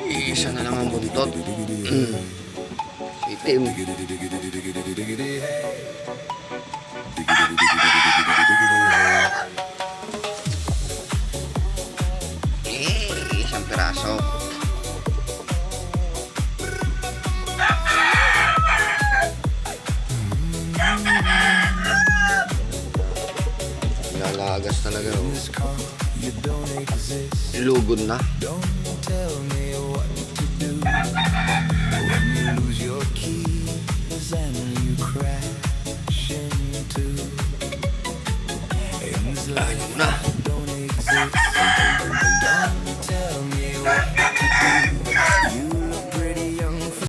Isa na lang ang buntot. Itim. Isang piraso. Lalagas talaga, oh. Lugon na. When you lose your keys and you cry.